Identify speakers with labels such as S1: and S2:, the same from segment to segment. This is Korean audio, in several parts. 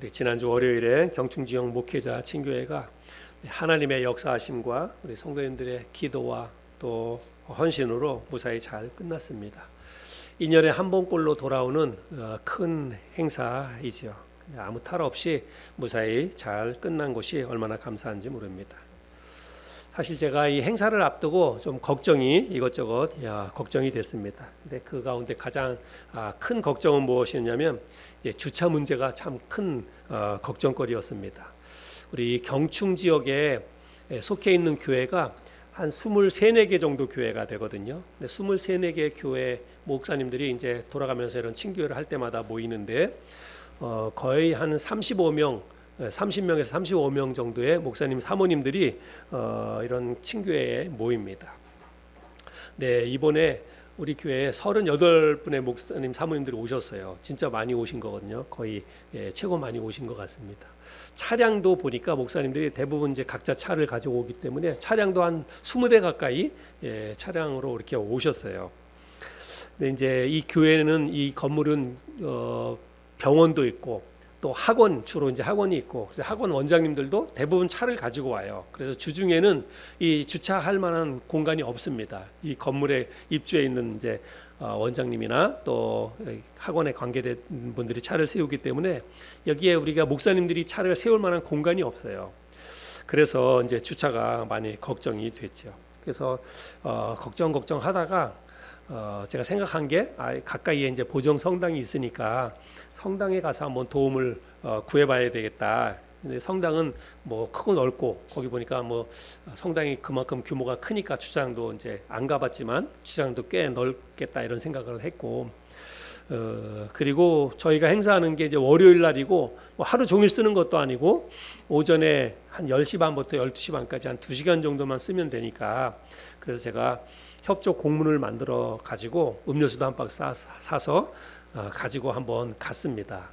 S1: 우리 지난주 월요일에 경충지역 목회자 친교회가 하나님의 역사하심과 우리 성도님들의 기도와 또 헌신으로 무사히 잘 끝났습니다. 2년에 한 번꼴로 돌아오는 큰 행사이지요. 아무 탈 없이 무사히 잘 끝난 것이 얼마나 감사한지 모릅니다. 사실 제가 이 행사를 앞두고 좀 걱정이 이것저것 걱정이 됐습니다. 근데 그 가운데 가장 큰 걱정은 무엇이었냐면 주차 문제가 참 큰 걱정거리였습니다. 우리 경충 지역에 속해 있는 교회가 한 23, 4개 정도 교회가 되거든요. 근데 23, 4개 교회 목사님들이 이제 돌아가면서 이런 친교회를 할 때마다 모이는데 거의 한 30명에서 35명 정도의 목사님 사모님들이 이런 친교회에 모입니다. 네, 이번에 우리 교회에 38분의 목사님 사모님들이 오셨어요. 진짜 많이 오신 거거든요. 거의 최고 많이 오신 것 같습니다. 차량도 보니까 목사님들이 대부분 이제 각자 차를 가지고 오기 때문에 차량도 한 20대 가까이 차량으로 이렇게 오셨어요. 근데 이제 이 교회는 이 건물은 병원도 있고 또 학원, 주로 이제 학원이 있고, 그래서 학원 원장님들도 대부분 차를 가지고 와요. 그래서 주중에는 이 주차할 만한 공간이 없습니다. 이 건물에 입주해 있는 이제 원장님이나 또 학원에 관계된 분들이 차를 세우기 때문에 여기에 우리가 목사님들이 차를 세울 만한 공간이 없어요. 그래서 이제 주차가 많이 걱정이 됐죠. 그래서 걱정하다가 제가 생각한 게 가까이에 이제 보정 성당이 있으니까 성당에 가서 한번 도움을 구해봐야 되겠다. 근데 성당은 뭐 크고 넓고 거기 보니까 뭐 성당이 그만큼 규모가 크니까 주차장도 이제 안 가봤지만 주차장도 꽤 넓겠다 이런 생각을 했고 그리고 저희가 행사하는 게 이제 월요일 날이고 뭐 하루 종일 쓰는 것도 아니고 오전에 한 10시 반부터 12시 반까지 한 2시간 정도만 쓰면 되니까 그래서 제가 협조 공문을 만들어 가지고 음료수도 한 박스 사서 가지고 한번 갔습니다.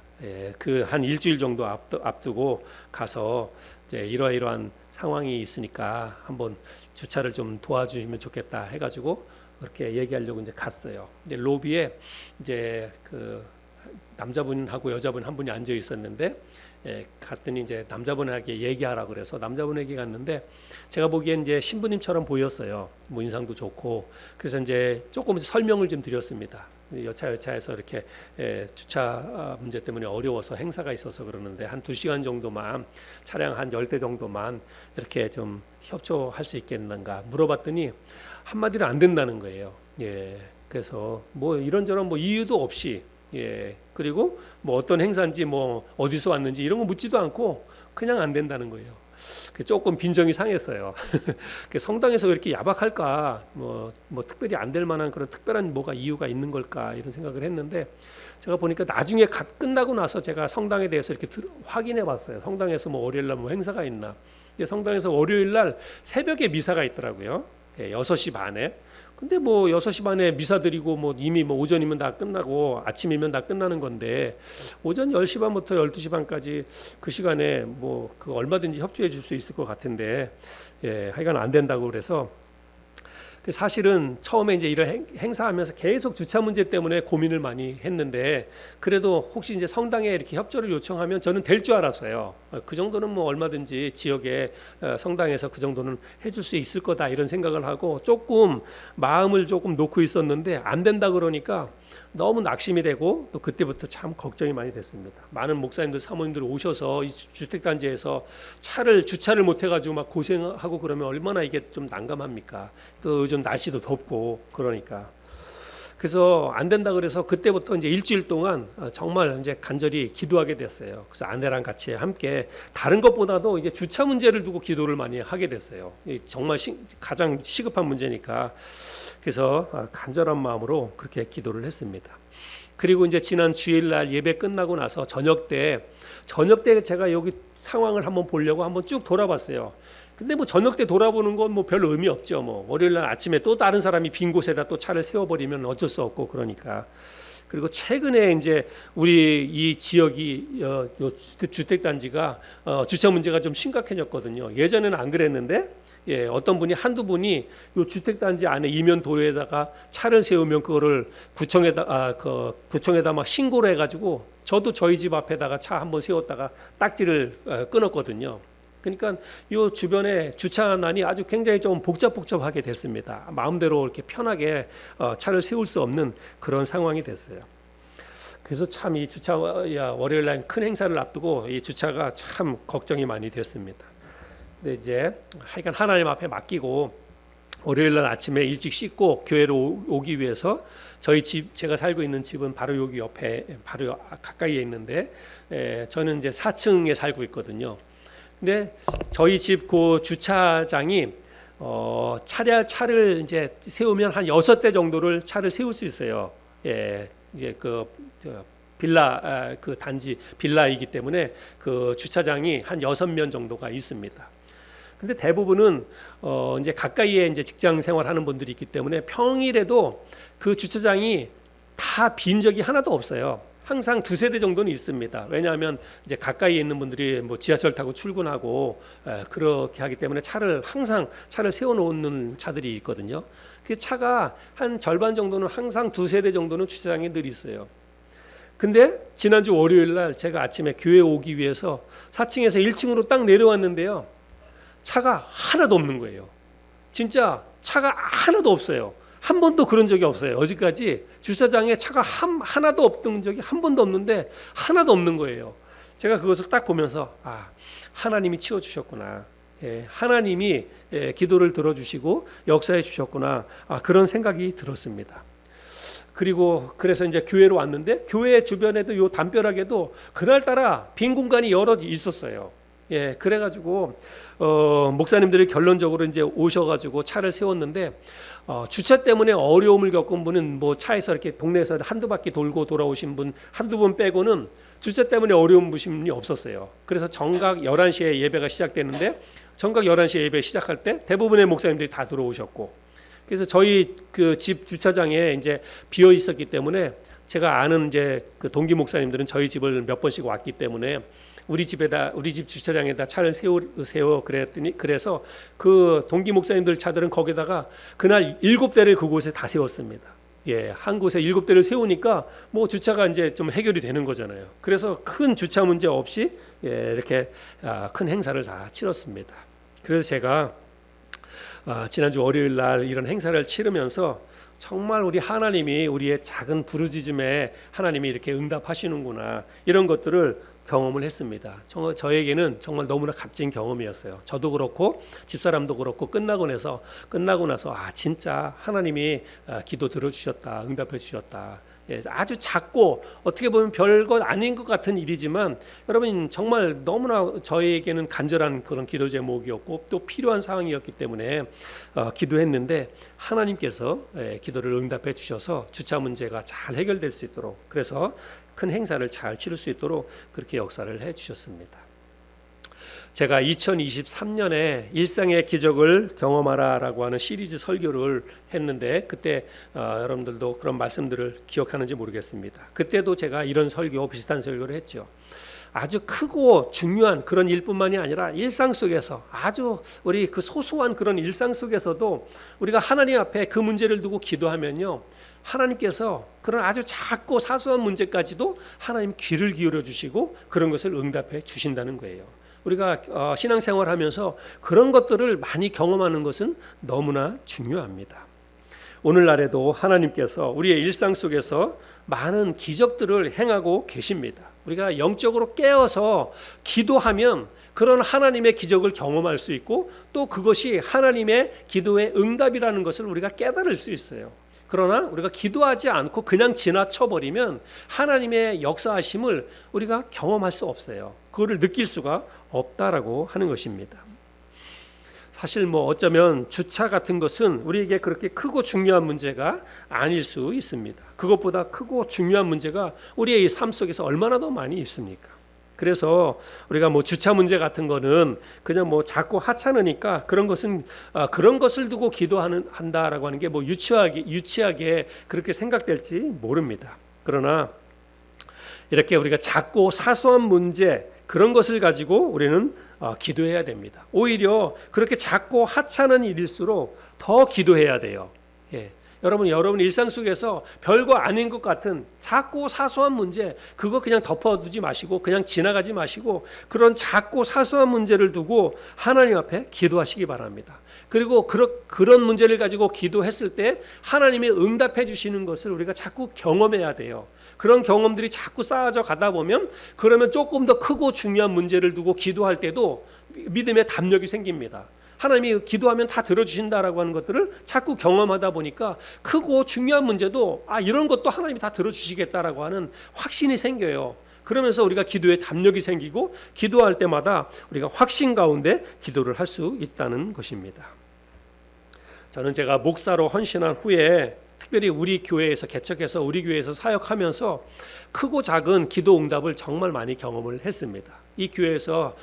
S1: 그 한 일주일 정도 앞두고 가서 이제 이러이러한 상황이 있으니까 한번 주차를 좀 도와주시면 좋겠다 해가지고 그렇게 얘기하려고 이제 갔어요. 근데 로비에 이제 그 남자분하고 여자분 한 분이 앉아 있었는데 갔더니 이제 남자분에게 얘기하라 그래서 남자분에게 갔는데 제가 보기엔 이제 신부님처럼 보였어요. 뭐 인상도 좋고 그래서 이제 조금 설명을 좀 드렸습니다. 여차여차해서 이렇게 주차 문제 때문에 어려워서 행사가 있어서 그러는데 한 2시간 정도만 차량 한 10대 정도만 이렇게 좀 협조할 수 있겠는가 물어봤더니 한마디로 안 된다는 거예요. 그래서 뭐 이런저런 뭐 이유도 없이 그리고 뭐 어떤 행사인지 뭐 어디서 왔는지 이런 거 묻지도 않고 그냥 안 된다는 거예요. 조금 빈정이 상했어요. 성당에서 왜 이렇게 야박할까? 뭐 특별히 안 될 만한 그런 특별한 뭐가 이유가 있는 걸까? 이런 생각을 했는데 제가 보니까 나중에 끝나고 나서 제가 성당에 대해서 이렇게 확인해 봤어요. 성당에서 뭐 월요일 날 뭐 행사가 있나? 근데 성당에서 월요일 날 새벽에 미사가 있더라고요. 6시 반에. 근데 뭐 6시 반에 미사 드리고 뭐 이미 뭐 오전이면 다 끝나고 아침이면 다 끝나는 건데 오전 10시 반부터 12시 반까지 그 시간에 뭐 그 얼마든지 협조해 줄 수 있을 것 같은데 하여간 안 된다고 그래서 사실은 처음에 이제 이런 행사하면서 계속 주차 문제 때문에 고민을 많이 했는데 그래도 혹시 이제 성당에 이렇게 협조를 요청하면 저는 될 줄 알았어요. 그 정도는 뭐 얼마든지 지역에 성당에서 그 정도는 해줄 수 있을 거다 이런 생각을 하고 조금 마음을 조금 놓고 있었는데 안 된다 그러니까 너무 낙심이 되고 또 그때부터 참 걱정이 많이 됐습니다. 많은 목사님들 사모님들 오셔서 이 주택단지에서 주차를 못 해가지고 막 고생하고 그러면 얼마나 이게 좀 난감합니까? 또 요즘 날씨도 덥고 그러니까 그래서 안 된다 그래서 그때부터 이제 일주일 동안 정말 이제 간절히 기도하게 됐어요. 그래서 아내랑 같이 함께 다른 것보다도 이제 주차 문제를 두고 기도를 많이 하게 됐어요. 정말 가장 시급한 문제니까 그래서 간절한 마음으로 그렇게 기도를 했습니다. 그리고 이제 지난 주일날 예배 끝나고 나서 저녁 때 제가 여기 상황을 한번 보려고 한번 쭉 돌아봤어요. 근데 뭐 저녁 때 돌아보는 건 뭐 별 의미 없죠. 뭐 월요일 날 아침에 또 다른 사람이 빈 곳에다 또 차를 세워버리면 어쩔 수 없고 그러니까. 그리고 최근에 이제 우리 이 지역이 주택단지가 주차 문제가 좀 심각해졌거든요. 예전에는 안 그랬는데 예, 어떤 분이 한두 분이 요 주택단지 안에 이면 도로에다가 차를 세우면 그거를 구청에다 막 신고를 해가지고 저도 저희 집 앞에다가 차 한번 세웠다가 딱지를 끊었거든요. 그러니까 이 주변에 주차난이 아주 굉장히 좀 복잡하게 됐습니다. 마음대로 이렇게 편하게 차를 세울 수 없는 그런 상황이 됐어요. 그래서 참 이 주차 월요일 날 큰 행사를 앞두고 이 주차가 참 걱정이 많이 됐습니다. 근데 이제 하여간 하나님 앞에 맡기고 월요일 날 아침에 일찍 씻고 교회로 오기 위해서 저희 집, 제가 살고 있는 집은 바로 여기 옆에 바로 가까이에 있는데 저는 이제 4층에 살고 있거든요. 근데 저희 집 그 주차장이 차를 이제 세우면 한 6대 정도를 차를 세울 수 있어요. 예, 이제 빌라 그 단지 빌라이기 때문에 그 주차장이 한 6면 정도가 있습니다. 근데 대부분은 이제 가까이에 이제 직장 생활하는 분들이 있기 때문에 평일에도 그 주차장이 다 빈 적이 하나도 없어요. 항상 2-3대 정도는 있습니다. 왜냐하면 이제 가까이에 있는 분들이 뭐 지하철 타고 출근하고 그렇게 하기 때문에 항상 차를 세워놓는 차들이 있거든요. 그 차가 한 절반 정도는 항상 2-3대 정도는 주차장에 늘 있어요. 근데 지난주 월요일 날 제가 아침에 교회 오기 위해서 4층에서 1층으로 딱 내려왔는데요. 차가 하나도 없는 거예요. 진짜 차가 하나도 없어요. 한 번도 그런 적이 없어요. 어제까지 주차장에 차가 하나도 없던 적이 한 번도 없는데 하나도 없는 거예요. 제가 그것을 딱 보면서 하나님이 치워주셨구나. 예, 하나님이 기도를 들어주시고 역사해 주셨구나. 그런 생각이 들었습니다. 그리고 그래서 이제 교회로 왔는데 교회 주변에도 요 담벼락에도 그날따라 빈 공간이 여러 있었어요. 예, 그래가지고 목사님들이 결론적으로 이제 오셔가지고 차를 세웠는데 주차 때문에 어려움을 겪은 분은 뭐 차에서 이렇게 동네에서 한두 바퀴 돌고 돌아오신 분 한두 분 빼고는 주차 때문에 어려운 분이 없었어요. 그래서 정각 11시에 예배가 시작되는데 정각 11시에 예배 시작할 때 대부분의 목사님들이 다 들어오셨고, 그래서 저희 그 집 주차장에 이제 비어 있었기 때문에 제가 아는 이제 그 동기 목사님들은 저희 집을 몇 번씩 왔기 때문에 우리 집 주차장에다 차를 세워 그래서 그 동기 목사님들 차들은 거기다가 그날 7대를 그곳에 다 세웠습니다. 예, 한 곳에 7대를 세우니까 뭐 주차가 이제 좀 해결이 되는 거잖아요. 그래서 큰 주차 문제 없이 이렇게 큰 행사를 다 치렀습니다. 그래서 제가 지난주 월요일 날 이런 행사를 치르면서 정말 우리 하나님이 우리의 작은 부르짖음에 하나님이 이렇게 응답하시는구나, 이런 것들을 경험을 했습니다. 저에게는 정말 너무나 값진 경험이었어요. 저도 그렇고 집사람도 그렇고 끝나고 나서 진짜 하나님이 기도 들어주셨다, 응답해 주셨다. 예, 아주 작고 어떻게 보면 별것 아닌 것 같은 일이지만 여러분 정말 너무나 저에게는 간절한 그런 기도 제목이었고 또 필요한 상황이었기 때문에 기도했는데 하나님께서 기도를 응답해 주셔서 주차 문제가 잘 해결될 수 있도록, 그래서 큰 행사를 잘 치를 수 있도록 그렇게 역사를 해 주셨습니다. 제가 2023년에 일상의 기적을 경험하라라고 하는 시리즈 설교를 했는데 그때 여러분들도 그런 말씀들을 기억하는지 모르겠습니다. 그때도 제가 이런 비슷한 설교를 했죠. 아주 크고 중요한 그런 일뿐만이 아니라 일상 속에서 아주 우리 그 소소한 그런 일상 속에서도 우리가 하나님 앞에 그 문제를 두고 기도하면요, 하나님께서 그런 아주 작고 사소한 문제까지도 하나님 귀를 기울여 주시고 그런 것을 응답해 주신다는 거예요. 우리가 신앙생활하면서 그런 것들을 많이 경험하는 것은 너무나 중요합니다. 오늘날에도 하나님께서 우리의 일상 속에서 많은 기적들을 행하고 계십니다. 우리가 영적으로 깨어서 기도하면 그런 하나님의 기적을 경험할 수 있고 또 그것이 하나님의 기도의 응답이라는 것을 우리가 깨달을 수 있어요. 그러나 우리가 기도하지 않고 그냥 지나쳐버리면 하나님의 역사하심을 우리가 경험할 수 없어요. 그거를 느낄 수가 없다라고 하는 것입니다. 사실 뭐 어쩌면 주차 같은 것은 우리에게 그렇게 크고 중요한 문제가 아닐 수 있습니다. 그것보다 크고 중요한 문제가 우리의 삶 속에서 얼마나 더 많이 있습니까? 그래서 우리가 뭐 주차 문제 같은 거는 그냥 뭐 작고 하찮으니까 그런 것을 두고 한다라고 하는 게 뭐 유치하게 그렇게 생각될지 모릅니다. 그러나 이렇게 우리가 작고 사소한 문제 그런 것을 가지고 우리는 기도해야 됩니다. 오히려 그렇게 작고 하찮은 일일수록 더 기도해야 돼요. 예. 여러분 일상 속에서 별거 아닌 것 같은 작고 사소한 문제 그거 그냥 덮어두지 마시고 그냥 지나가지 마시고 그런 작고 사소한 문제를 두고 하나님 앞에 기도하시기 바랍니다. 그리고 그런 문제를 가지고 기도했을 때 하나님이 응답해 주시는 것을 우리가 자꾸 경험해야 돼요. 그런 경험들이 자꾸 쌓아져 가다 보면 그러면 조금 더 크고 중요한 문제를 두고 기도할 때도 믿음의 담력이 생깁니다. 하나님이 기도하면 다 들어주신다라고 하는 것들을 자꾸 경험하다 보니까 크고 중요한 문제도 이런 것도 하나님이 다 들어주시겠다라고 하는 확신이 생겨요. 그러면서 우리가 기도에 담력이 생기고 기도할 때마다 우리가 확신 가운데 기도를 할 수 있다는 것입니다. 저는 제가 목사로 헌신한 후에 특별히 우리 교회에서 개척해서 우리 교회에서 사역하면서 크고 작은 기도 응답을 정말 많이 경험을 했습니다. 이 교회에서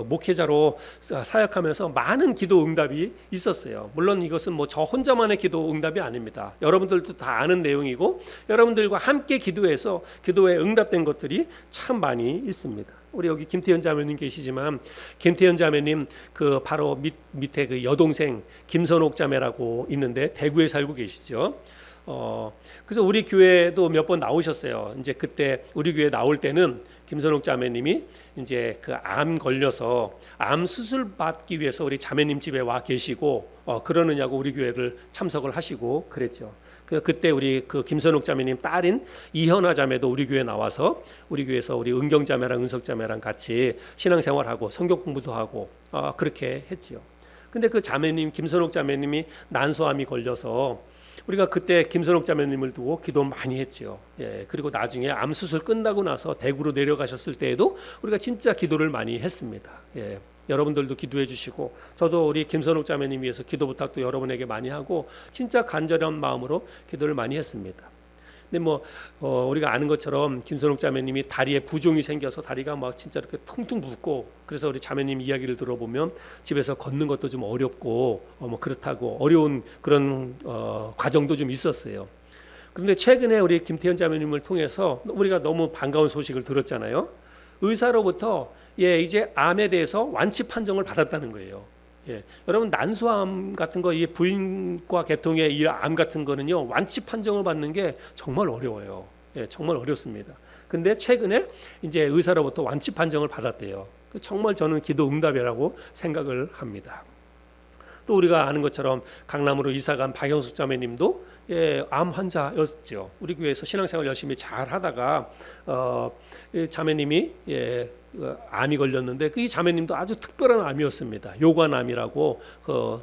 S1: 목회자로 사역하면서 많은 기도 응답이 있었어요. 물론 이것은 저 혼자만의 기도 응답이 아닙니다. 여러분들도 다 아는 내용이고 여러분들과 함께 기도해서 기도에 응답된 것들이 참 많이 있습니다. 우리 여기 김태현 자매님 계시지만 김태현 자매님 바로 밑에 그 여동생 김선옥 자매라고 있는데 대구에 살고 계시죠. 그래서 우리 교회도 몇 번 나오셨어요. 이제 그때 우리 교회 나올 때는 김선옥 자매님이 이제 암 걸려서 암 수술 받기 위해서 우리 자매님 집에 와 계시고 그러느냐고 우리 교회를 참석을 하시고 그랬죠. 그때 우리 김선옥 자매님 딸인 이현아 자매도 우리 교회 나와서 우리 교회에서 우리 은경 자매랑 은석 자매랑 같이 신앙생활하고 성경 공부도 하고 그렇게 했지요. 근데 그 자매님 김선옥 자매님이 난소암이 걸려서 우리가 그때 김선옥 자매님을 두고 기도 많이 했지요. 예, 그리고 나중에 암 수술 끝나고 나서 대구로 내려가셨을 때에도 우리가 진짜 기도를 많이 했습니다. 예, 여러분들도 기도해 주시고 저도 우리 김선옥 자매님 위해서 기도 부탁도 여러분에게 많이 하고 진짜 간절한 마음으로 기도를 많이 했습니다. 근데 우리가 아는 것처럼 김선옥 자매님이 다리에 부종이 생겨서 다리가 진짜 이렇게 퉁퉁 붓고 그래서 우리 자매님 이야기를 들어보면 집에서 걷는 것도 좀 어렵고 그렇다고 어려운 그런 과정도 좀 있었어요. 그런데 최근에 우리 김태현 자매님을 통해서 우리가 너무 반가운 소식을 들었잖아요. 의사로부터 이제 암에 대해서 완치 판정을 받았다는 거예요. 예, 여러분 난소암 같은 거, 이 부인과 계통의 이 암 같은 거는요 완치 판정을 받는 게 정말 어려워요. 예, 정말 어렵습니다. 근데 최근에 이제 의사로부터 완치 판정을 받았대요. 정말 저는 기도 응답이라고 생각을 합니다. 또 우리가 아는 것처럼 강남으로 이사간 박영숙 자매님도 암 환자였죠. 우리 교회에서 신앙생활 열심히 잘 하다가 자매님이 암이 걸렸는데 이 자매님도 아주 특별한 암이었습니다. 요관암이라고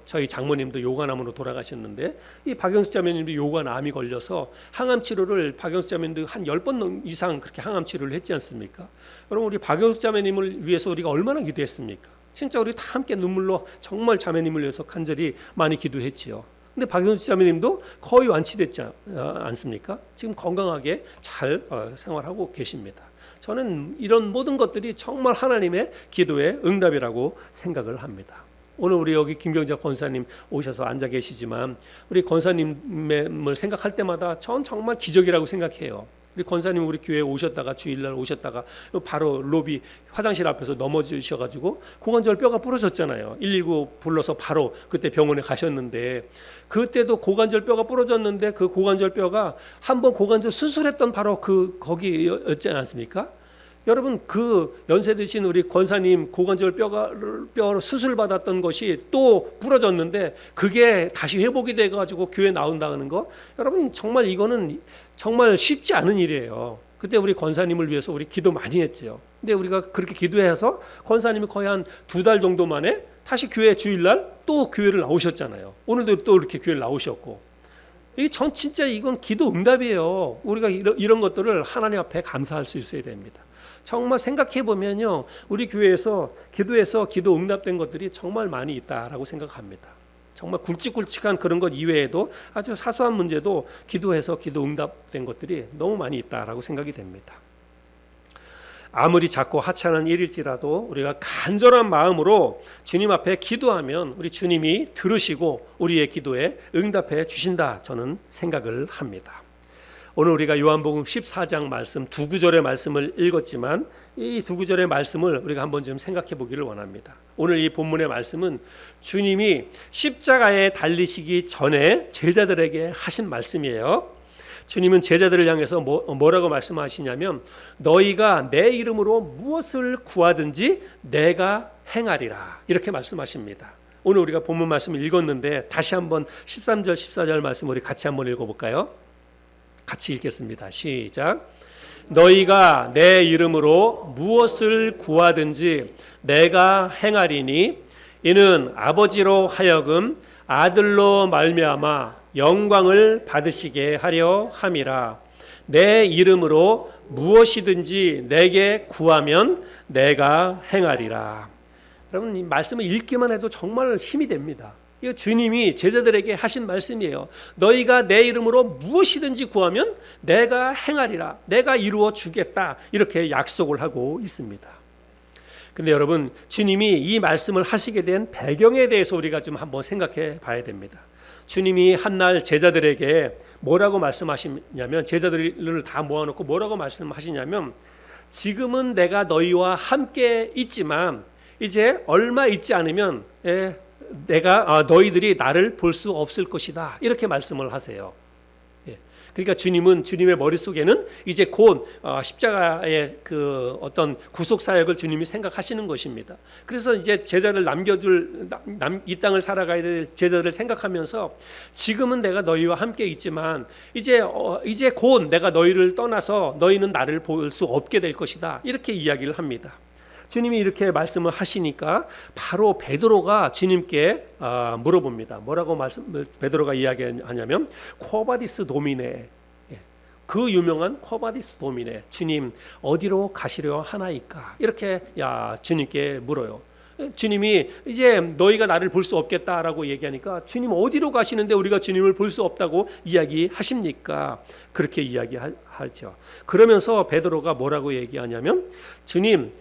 S1: 저희 장모님도 요관암으로 돌아가셨는데 이 박영숙 자매님도 요관암이 걸려서 항암 치료를 박영숙 자매님도 한 10번 이상 그렇게 항암 치료를 했지 않습니까? 여러분 우리 박영숙 자매님을 위해서 우리가 얼마나 기도했습니까? 진짜 우리 다 함께 눈물로 정말 자매님을 위해서 간절히 많이 기도했지요. 근데 박영수 자매님도 거의 완치됐지 않습니까? 지금 건강하게 잘 생활하고 계십니다. 저는 이런 모든 것들이 정말 하나님의 기도의 응답이라고 생각을 합니다. 오늘 우리 여기 김경자 권사님 오셔서 앉아 계시지만 우리 권사님을 생각할 때마다 전 정말 기적이라고 생각해요. 우리 권사님 우리 교회에 오셨다가 주일날 오셨다가 바로 로비 화장실 앞에서 넘어지셔가지고 고관절 뼈가 부러졌잖아요. 119 불러서 바로 그때 병원에 가셨는데 그때도 고관절 뼈가 부러졌는데 그 고관절 뼈가 한번 고관절 수술했던 바로 거기였지 않습니까? 여러분 그 연세 드신 우리 권사님 고관절 뼈 수술 받았던 것이 또 부러졌는데 그게 다시 회복이 돼가지고 교회 나온다는 거 여러분 정말 이거는 정말 쉽지 않은 일이에요. 그때 우리 권사님을 위해서 우리 기도 많이 했죠. 근데 우리가 그렇게 기도해서 권사님이 거의 한 2달 정도 만에 다시 교회 주일날 또 교회를 나오셨잖아요. 오늘도 또 이렇게 교회를 나오셨고 이게 진짜 이건 기도 응답이에요. 우리가 이런 것들을 하나님 앞에 감사할 수 있어야 됩니다. 정말 생각해 보면요, 우리 교회에서 기도해서 기도 응답된 것들이 정말 많이 있다라고 생각합니다. 정말 굵직굵직한 그런 것 이외에도 아주 사소한 문제도 기도해서 기도 응답된 것들이 너무 많이 있다라고 생각이 됩니다. 아무리 작고 하찮은 일일지라도 우리가 간절한 마음으로 주님 앞에 기도하면 우리 주님이 들으시고 우리의 기도에 응답해 주신다 저는 생각을 합니다. 오늘 우리가 요한복음 14장 말씀 두 구절의 말씀을 읽었지만 이 두 구절의 말씀을 우리가 한번 좀 생각해 보기를 원합니다. 오늘 이 본문의 말씀은 주님이 십자가에 달리시기 전에 제자들에게 하신 말씀이에요. 주님은 제자들을 향해서 뭐라고 말씀하시냐면 너희가 내 이름으로 무엇을 구하든지 내가 행하리라 이렇게 말씀하십니다. 오늘 우리가 본문 말씀을 읽었는데 다시 한번 13절 14절 말씀 우리 같이 한번 읽어볼까요? 같이 읽겠습니다. 시작. 너희가 내 이름으로 무엇을 구하든지 내가 행하리니 이는 아버지로 하여금 아들로 말미암아 영광을 받으시게 하려 함이라. 내 이름으로 무엇이든지 내게 구하면 내가 행하리라. 여러분 이 말씀을 읽기만 해도 정말 힘이 됩니다. 이거 주님이 제자들에게 하신 말씀이에요. 너희가 내 이름으로 무엇이든지 구하면 내가 행하리라. 내가 이루어 주겠다. 이렇게 약속을 하고 있습니다. 근데 여러분 주님이 이 말씀을 하시게 된 배경에 대해서 우리가 좀 한번 생각해 봐야 됩니다. 주님이 한날 제자들에게 뭐라고 말씀하시냐면 제자들을 다 모아놓고 뭐라고 말씀하시냐면 지금은 내가 너희와 함께 있지만 이제 얼마 있지 않으면 너희들이 나를 볼 수 없을 것이다 이렇게 말씀을 하세요. 그러니까 주님은 주님의 머릿속에는 이제 곧 십자가의 그 어떤 구속 사역을 주님이 생각하시는 것입니다. 그래서 이제 제자를 남겨둘 이 땅을 살아가야 될 제자들을 생각하면서 지금은 내가 너희와 함께 있지만 이제 곧 내가 너희를 떠나서 너희는 나를 볼 수 없게 될 것이다 이렇게 이야기를 합니다. 주님이 이렇게 말씀을 하시니까 바로 베드로가 주님께 물어봅니다. 뭐라고 베드로가 이야기하냐면 쿼바디스 도미네, 그 유명한 쿼바디스 도미네, 주님 어디로 가시려 하나이까 이렇게 주님께 물어요. 주님이 이제 너희가 나를 볼 수 없겠다라고 얘기하니까 주님 어디로 가시는데 우리가 주님을 볼 수 없다고 이야기하십니까? 그렇게 이야기하죠. 그러면서 베드로가 뭐라고 얘기하냐면 주님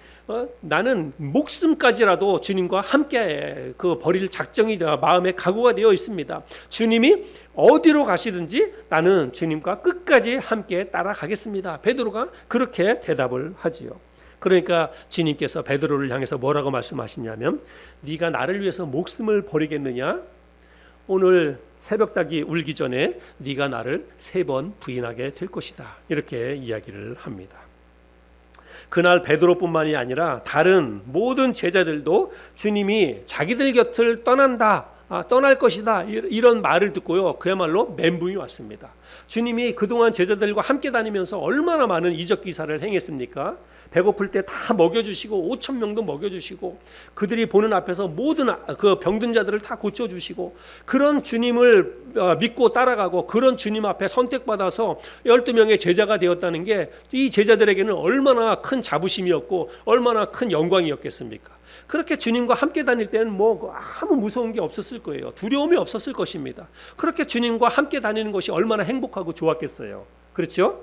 S1: 나는 목숨까지라도 주님과 함께 버릴 작정이 마음에 각오가 되어 있습니다. 주님이 어디로 가시든지 나는 주님과 끝까지 함께 따라가겠습니다. 베드로가 그렇게 대답을 하지요. 그러니까 주님께서 베드로를 향해서 뭐라고 말씀하시냐면 네가 나를 위해서 목숨을 버리겠느냐? 오늘 새벽닭이 울기 전에 네가 나를 3번 부인하게 될 것이다. 이렇게 이야기를 합니다. 그날 베드로뿐만이 아니라 다른 모든 제자들도 주님이 자기들 곁을 떠날 것이다 이런 말을 듣고요 그야말로 멘붕이 왔습니다. 주님이 그동안 제자들과 함께 다니면서 얼마나 많은 이적 기사를 행했습니까? 배고플 때 다 먹여주시고 5,000명도 먹여주시고 그들이 보는 앞에서 모든 그 병든 자들을 다 고쳐주시고 그런 주님을 믿고 따라가고 그런 주님 앞에 선택받아서 12명의 제자가 되었다는 게 이 제자들에게는 얼마나 큰 자부심이었고 얼마나 큰 영광이었겠습니까? 그렇게 주님과 함께 다닐 때는 아무 무서운 게 없었을 거예요. 두려움이 없었을 것입니다. 그렇게 주님과 함께 다니는 것이 얼마나 행복하고 좋았겠어요. 그렇죠?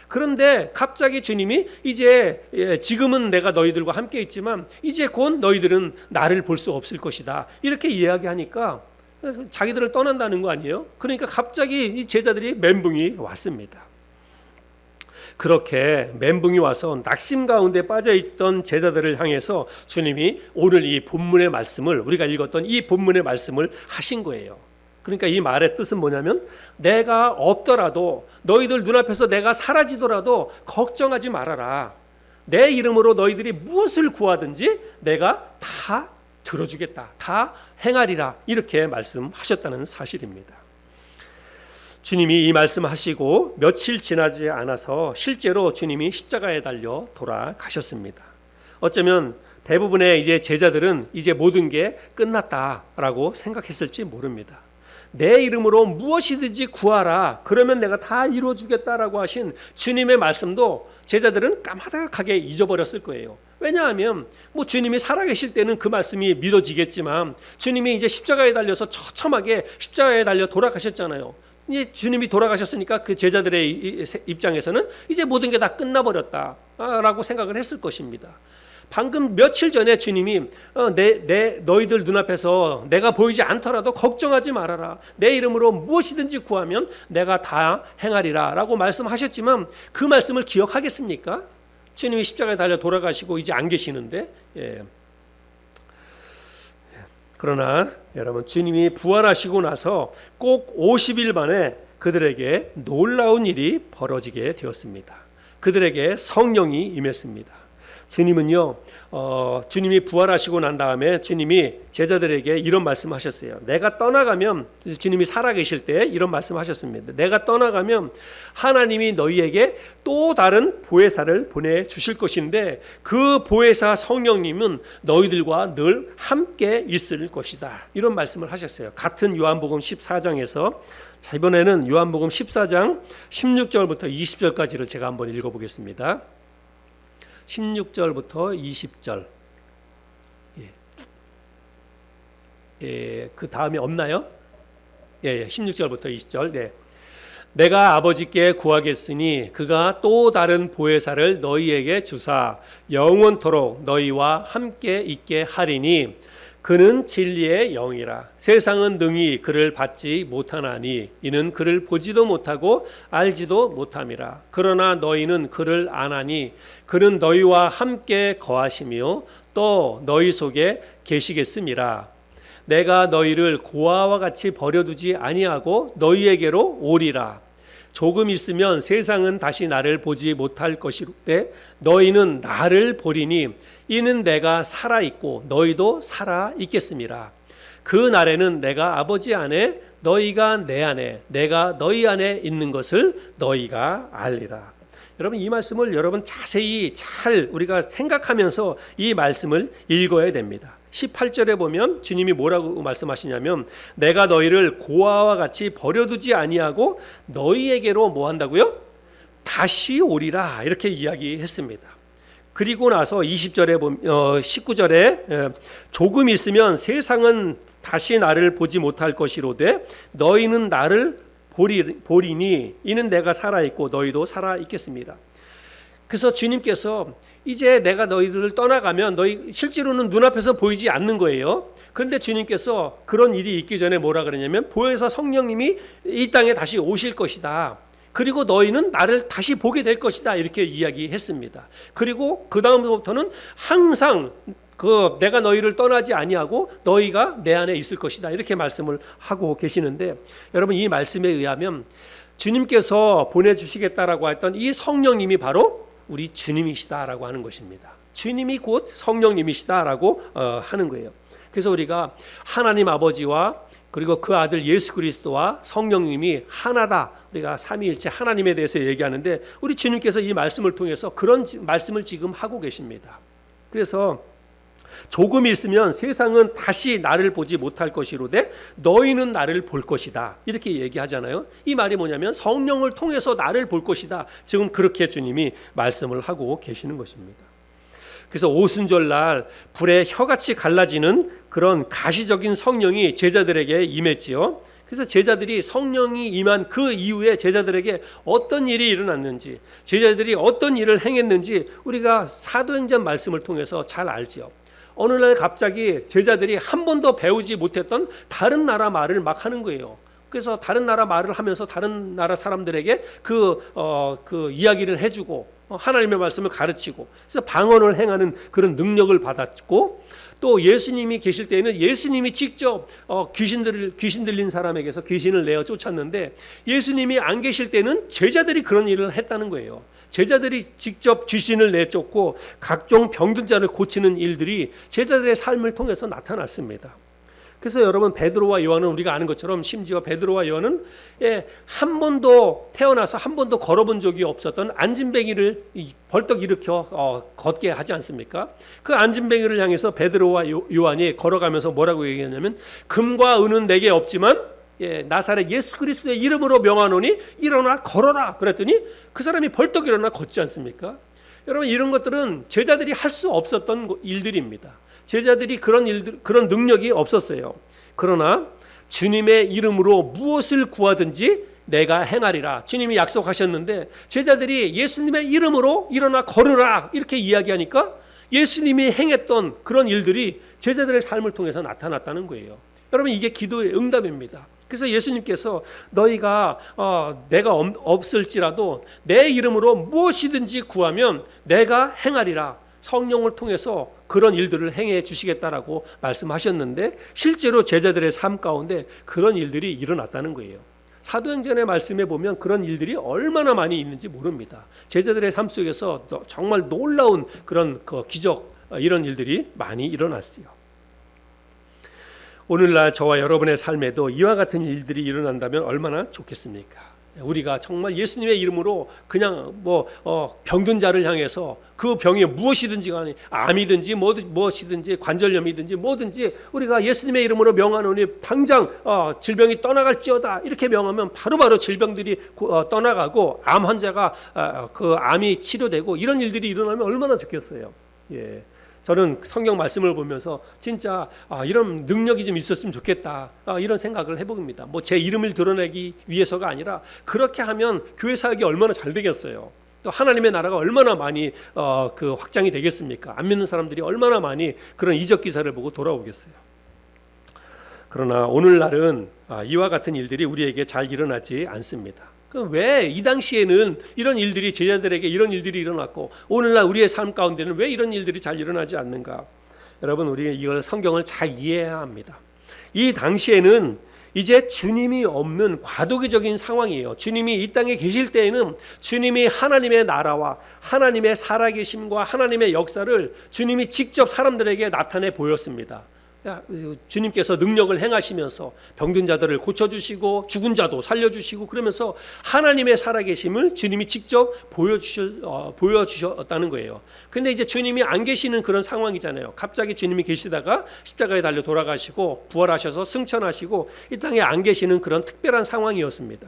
S1: 그런데 갑자기 주님이 이제 지금은 내가 너희들과 함께 있지만 이제 곧 너희들은 나를 볼 수 없을 것이다 이렇게 이야기하니까 자기들을 떠난다는 거 아니에요? 그러니까 갑자기 이 제자들이 멘붕이 왔습니다. 그렇게 멘붕이 와서 낙심 가운데 빠져있던 제자들을 향해서 주님이 오늘 이 본문의 말씀을 우리가 읽었던 이 본문의 말씀을 하신 거예요. 그러니까 이 말의 뜻은 뭐냐면 내가 없더라도 너희들 눈앞에서 내가 사라지더라도 걱정하지 말아라. 내 이름으로 너희들이 무엇을 구하든지 내가 다 들어주겠다. 다 행하리라. 이렇게 말씀하셨다는 사실입니다. 주님이 이 말씀하시고 며칠 지나지 않아서 실제로 주님이 십자가에 달려 돌아가셨습니다. 어쩌면 대부분의 이제 제자들은 이제 모든 게 끝났다라고 생각했을지 모릅니다. 내 이름으로 무엇이든지 구하라. 그러면 내가 다 이루어주겠다라고 하신 주님의 말씀도 제자들은 까마득하게 잊어버렸을 거예요. 왜냐하면 주님이 살아계실 때는 그 말씀이 믿어지겠지만 주님이 이제 십자가에 달려서 처참하게 십자가에 달려 돌아가셨잖아요. 이제 주님이 돌아가셨으니까 그 제자들의 입장에서는 이제 모든 게 다 끝나버렸다라고 생각을 했을 것입니다. 방금 며칠 전에 주님이 너희들 눈앞에서 내가 보이지 않더라도 걱정하지 말아라. 내 이름으로 무엇이든지 구하면 내가 다 행하리라 라고 말씀하셨지만 그 말씀을 기억하겠습니까? 주님이 십자가에 달려 돌아가시고 이제 안 계시는데. 그러나 여러분, 주님이 부활하시고 나서 꼭 50일 만에 그들에게 놀라운 일이 벌어지게 되었습니다. 그들에게 성령이 임했습니다. 주님은요, 주님이 부활하시고 난 다음에 주님이 제자들에게 이런 말씀하셨어요. 내가 떠나가면, 주님이 살아계실 때 이런 말씀하셨습니다. 내가 떠나가면 하나님이 너희에게 또 다른 보혜사를 보내주실 것인데 그 보혜사 성령님은 너희들과 늘 함께 있을 것이다. 이런 말씀을 하셨어요. 같은 요한복음 14장에서. 자, 이번에는 요한복음 14장 16절부터 20절까지를 제가 한번 읽어보겠습니다. 16절부터 20절. 그 다음에 없나요? 16절부터 20절. 네. 내가 아버지께 구하겠으니 그가 또 다른 보혜사를 너희에게 주사 영원토록 너희와 함께 있게 하리니 그는 진리의 영이라. 세상은 능히 그를 받지 못하나니 이는 그를 보지도 못하고 알지도 못함이라. 그러나 너희는 그를 아나니 그는 너희와 함께 거하시며 또 너희 속에 계시겠음이라. 내가 너희를 고아와 같이 버려두지 아니하고 너희에게로 오리라. 조금 있으면 세상은 다시 나를 보지 못할 것이로되 너희는 나를 보리니 이는 내가 살아있고 너희도 살아있겠음이라. 그 날에는 내가 아버지 안에 너희가 내 안에 내가 너희 안에 있는 것을 너희가 알리라. 여러분, 이 말씀을 여러분 자세히 잘 우리가 생각하면서 이 말씀을 읽어야 됩니다. 18절에 보면 주님이 뭐라고 말씀하시냐면 내가 너희를 고아와 같이 버려두지 아니하고 너희에게로 뭐 한다고요? 다시 오리라. 이렇게 이야기했습니다. 그리고 나서 20절에 보면 19절에 조금 있으면 세상은 다시 나를 보지 못할 것이로되 너희는 나를 보리니 이는 내가 살아있고 너희도 살아있겠습니다. 그래서 주님께서 이제 내가 너희들을 떠나가면 너희 실제로는 눈앞에서 보이지 않는 거예요. 그런데 주님께서 그런 일이 있기 전에 뭐라 그러냐면 보혜사 성령님이 이 땅에 다시 오실 것이다. 그리고 너희는 나를 다시 보게 될 것이다. 이렇게 이야기했습니다. 그리고 그 다음부터는 항상 내가 너희를 떠나지 아니하고 너희가 내 안에 있을 것이다. 이렇게 말씀을 하고 계시는데 여러분, 이 말씀에 의하면 주님께서 보내주시겠다라고 했던 이 성령님이 바로 우리 주님이시다라고 하는 것입니다. 주님이 곧 성령님이시다라고 하는 거예요. 그래서 우리가 하나님 아버지와 그리고 그 아들 예수 그리스도와 성령님이 하나다. 우리가 삼위일체 하나님에 대해서 얘기하는데 우리 주님께서 이 말씀을 통해서 그런 말씀을 지금 하고 계십니다. 그래서 조금 있으면 세상은 다시 나를 보지 못할 것이로되 너희는 나를 볼 것이다. 이렇게 얘기하잖아요. 이 말이 뭐냐면 성령을 통해서 나를 볼 것이다. 지금 그렇게 주님이 말씀을 하고 계시는 것입니다. 그래서 오순절날 불에 혀같이 갈라지는 그런 가시적인 성령이 제자들에게 임했지요. 그래서 제자들이 성령이 임한 그 이후에 제자들에게 어떤 일이 일어났는지, 제자들이 어떤 일을 행했는지 우리가 사도행전 말씀을 통해서 잘 알지요. 어느 날 갑자기 제자들이 한 번도 배우지 못했던 다른 나라 말을 막 하는 거예요. 그래서 다른 나라 말을 하면서 다른 나라 사람들에게 그 이야기를 해주고 하나님의 말씀을 가르치고 그래서 방언을 행하는 그런 능력을 받았고 또 예수님이 계실 때에는 예수님이 직접 귀신 들린 사람에게서 귀신을 내어 쫓았는데 예수님이 안 계실 때는 제자들이 그런 일을 했다는 거예요. 제자들이 직접 귀신을 내쫓고 각종 병든 자를 고치는 일들이 제자들의 삶을 통해서 나타났습니다. 그래서 여러분 베드로와 요한은 우리가 아는 것처럼 심지어 베드로와 요한은 한 번도 태어나서 한 번도 걸어본 적이 없었던 안진뱅이를 벌떡 일으켜 걷게 하지 않습니까? 그 안진뱅이를 향해서 베드로와 요한이 걸어가면서 뭐라고 얘기하냐면 금과 은은 내게 없지만 나사렛 예수 그리스도의 이름으로 명하노니 일어나 걸어라. 그랬더니 그 사람이 벌떡 일어나 걷지 않습니까? 여러분 이런 것들은 제자들이 할 수 없었던 일들입니다. 제자들이 그런 능력이 없었어요. 그러나 주님의 이름으로 무엇을 구하든지 내가 행하리라. 주님이 약속하셨는데 제자들이 예수님의 이름으로 일어나 걸으라 이렇게 이야기하니까 예수님이 행했던 그런 일들이 제자들의 삶을 통해서 나타났다는 거예요. 여러분, 이게 기도의 응답입니다. 그래서 예수님께서 너희가 내가 없을지라도 내 이름으로 무엇이든지 구하면 내가 행하리라, 성령을 통해서 그런 일들을 행해 주시겠다라고 말씀하셨는데, 실제로 제자들의 삶 가운데 그런 일들이 일어났다는 거예요. 사도행전의 말씀에 보면 그런 일들이 얼마나 많이 있는지 모릅니다. 제자들의 삶 속에서 정말 놀라운 그런 기적, 이런 일들이 많이 일어났어요. 오늘날 저와 여러분의 삶에도 이와 같은 일들이 일어난다면 얼마나 좋겠습니까? 우리가 정말 예수님의 이름으로 그냥 병든 자를 향해서 그 병이 무엇이든지 간에, 암이든지 무엇이든지 관절염이든지 뭐든지 우리가 예수님의 이름으로 명하노니 당장 질병이 떠나갈지어다, 이렇게 명하면 바로바로 질병들이 떠나가고 암 환자가 그 암이 치료되고, 이런 일들이 일어나면 얼마나 좋겠어요. 예. 저는 성경 말씀을 보면서 진짜 이런 능력이 좀 있었으면 좋겠다, 이런 생각을 해봅니다. 제 이름을 드러내기 위해서가 아니라 그렇게 하면 교회 사역이 얼마나 잘 되겠어요. 또 하나님의 나라가 얼마나 많이 확장이 되겠습니까? 안 믿는 사람들이 얼마나 많이 그런 이적 기사를 보고 돌아오겠어요. 그러나 오늘날은 이와 같은 일들이 우리에게 잘 일어나지 않습니다. 그럼 왜 이 당시에는 이런 일들이, 제자들에게 이런 일들이 일어났고 오늘날 우리의 삶 가운데는 왜 이런 일들이 잘 일어나지 않는가? 여러분, 우리는 이걸 성경을 잘 이해해야 합니다. 이 당시에는 이제 주님이 없는 과도기적인 상황이에요. 주님이 이 땅에 계실 때에는 주님이 하나님의 나라와 하나님의 살아계심과 하나님의 역사를 주님이 직접 사람들에게 나타내 보였습니다. 주님께서 능력을 행하시면서 병든 자들을 고쳐주시고 죽은 자도 살려주시고, 그러면서 하나님의 살아계심을 주님이 직접 보여주셨다는 거예요. 근데 이제 주님이 안 계시는 그런 상황이잖아요. 갑자기 주님이 계시다가 십자가에 달려 돌아가시고 부활하셔서 승천하시고 이 땅에 안 계시는 그런 특별한 상황이었습니다.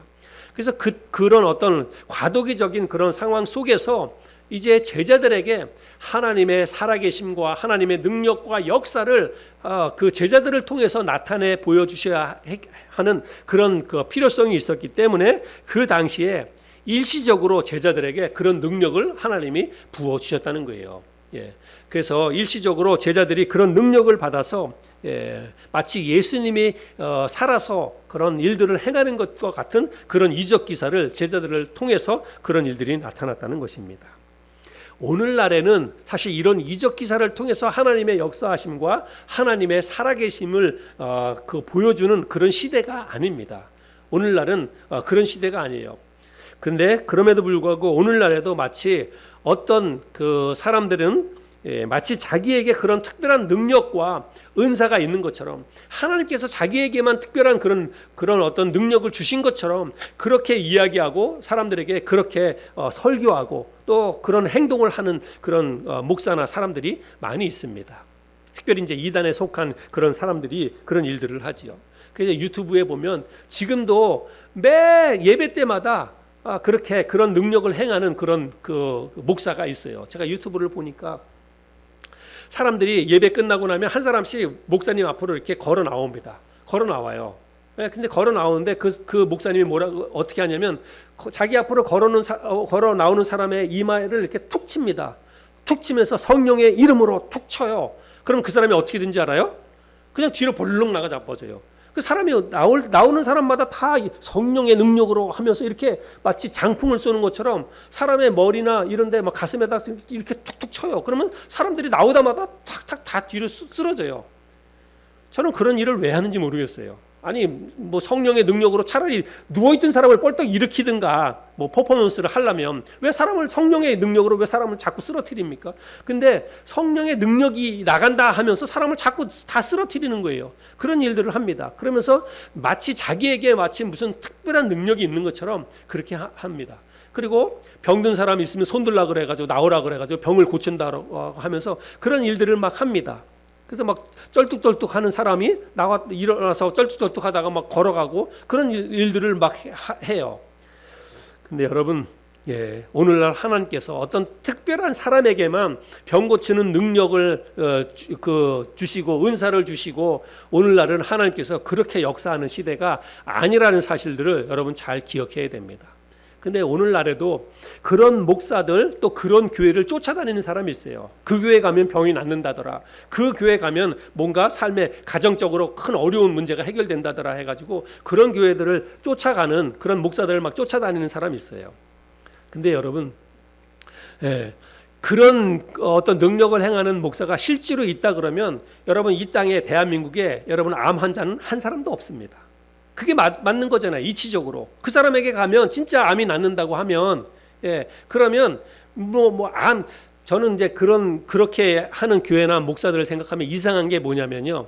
S1: 그래서 그런 어떤 과도기적인 그런 상황 속에서 이제 제자들에게 하나님의 살아계심과 하나님의 능력과 역사를 그 제자들을 통해서 나타내 보여주셔야 하는 그런 필요성이 있었기 때문에 그 당시에 일시적으로 제자들에게 그런 능력을 하나님이 부어주셨다는 거예요. 예. 그래서 일시적으로 제자들이 그런 능력을 받아서 마치 예수님이 살아서 그런 일들을 행하는 것과 같은 그런 이적 기사를 제자들을 통해서 그런 일들이 나타났다는 것입니다. 오늘날에는 사실 이런 이적 기사를 통해서 하나님의 역사하심과 하나님의 살아계심을 보여주는 그런 시대가 아닙니다. 오늘날은 그런 시대가 아니에요. 근데 그럼에도 불구하고 오늘날에도 마치 어떤 사람들은 마치 자기에게 그런 특별한 능력과 은사가 있는 것처럼, 하나님께서 자기에게만 특별한 그런 어떤 능력을 주신 것처럼 그렇게 이야기하고 사람들에게 그렇게 설교하고 또 그런 행동을 하는 그런 목사나 사람들이 많이 있습니다. 특별히 이제 이단에 속한 그런 사람들이 그런 일들을 하지요. 그래서 유튜브에 보면 지금도 매 예배 때마다 그렇게 그런 능력을 행하는 그런 목사가 있어요. 제가 유튜브를 보니까 사람들이 예배 끝나고 나면 한 사람씩 목사님 앞으로 이렇게 걸어 나옵니다. 걸어 나와요. 근데 걸어 나오는데 그 목사님이 어떻게 하냐면 자기 앞으로 걸어 나오는 사람의 이마를 이렇게 툭 칩니다. 툭 치면서 성령의 이름으로 툭 쳐요. 그럼 그 사람이 어떻게 되는지 알아요? 그냥 뒤로 볼록 나가 자빠져요. 그 사람이 나오는 사람마다 다 성령의 능력으로 하면서 이렇게 마치 장풍을 쏘는 것처럼 사람의 머리나 이런데 막 가슴에다 이렇게 툭툭 쳐요. 그러면 사람들이 나오다마다 탁탁 다 뒤로 쓰러져요. 저는 그런 일을 왜 하는지 모르겠어요. 아니 성령의 능력으로 차라리 누워있던 사람을 뻘떡 일으키든가 퍼포먼스를 하려면 왜 성령의 능력으로 왜 사람을 자꾸 쓰러뜨립니까? 근데 성령의 능력이 나간다 하면서 사람을 자꾸 다 쓰러뜨리는 거예요. 그런 일들을 합니다. 그러면서 마치 자기에게 마치 무슨 특별한 능력이 있는 것처럼 그렇게 합니다. 그리고 병든 사람이 있으면 손들라 그래가지고 나오라 그래가지고 병을 고친다고 하면서 그런 일들을 막 합니다. 그래서 막 쩔뚝쩔뚝 하는 사람이 일어나서 쩔뚝쩔뚝 하다가 막 걸어가고 그런 일들을 막 해요. 근데 여러분, 오늘날 하나님께서 어떤 특별한 사람에게만 병 고치는 능력을 주시고 은사를 주시고, 오늘날은 하나님께서 그렇게 역사하는 시대가 아니라는 사실들을 여러분 잘 기억해야 됩니다. 근데 오늘날에도 그런 목사들 또 그런 교회를 쫓아다니는 사람이 있어요. 그 교회 가면 병이 낫는다더라. 그 교회 가면 뭔가 삶에 가정적으로 큰 어려운 문제가 해결된다더라 해가지고 그런 교회들을 쫓아가는 그런 목사들을 막 쫓아다니는 사람이 있어요. 근데 여러분, 그런 어떤 능력을 행하는 목사가 실제로 있다 그러면 여러분 이 땅에 대한민국에 여러분 암 환자는 한 사람도 없습니다. 그게 맞는 거잖아요. 이치적으로 그 사람에게 가면 진짜 암이 낫는다고 하면 그러면 암 저는 이제 그렇게 하는 교회나 목사들을 생각하면 이상한 게 뭐냐면요.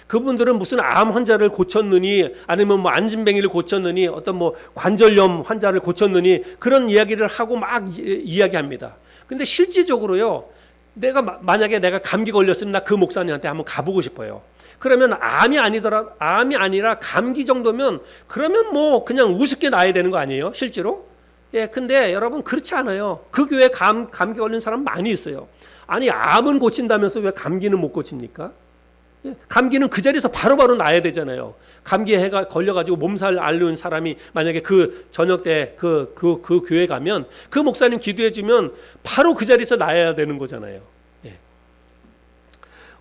S1: 그분들은 무슨 암 환자를 고쳤느니 아니면 뭐 안진뱅이를 고쳤느니 어떤 뭐 관절염 환자를 고쳤느니 그런 이야기를 하고 막 이야기합니다. 근데 실질적으로요. 만약에 내가 감기 걸렸으면 나 그 목사님한테 한번 가보고 싶어요. 그러면 암이 아니라 감기 정도면 그러면 뭐 그냥 우습게 나야 되는 거 아니에요? 실제로? 근데 여러분 그렇지 않아요. 그 교회에 감기 걸린 사람 많이 있어요. 아니 암은 고친다면서 왜 감기는 못 고칩니까? 감기는 그 자리에서 바로바로 나야 되잖아요. 감기에 걸려가지고 몸살 앓는 사람이 만약에 그 저녁 때 그 교회 가면 그 목사님 기도해주면 바로 그 자리에서 나야 되는 거잖아요.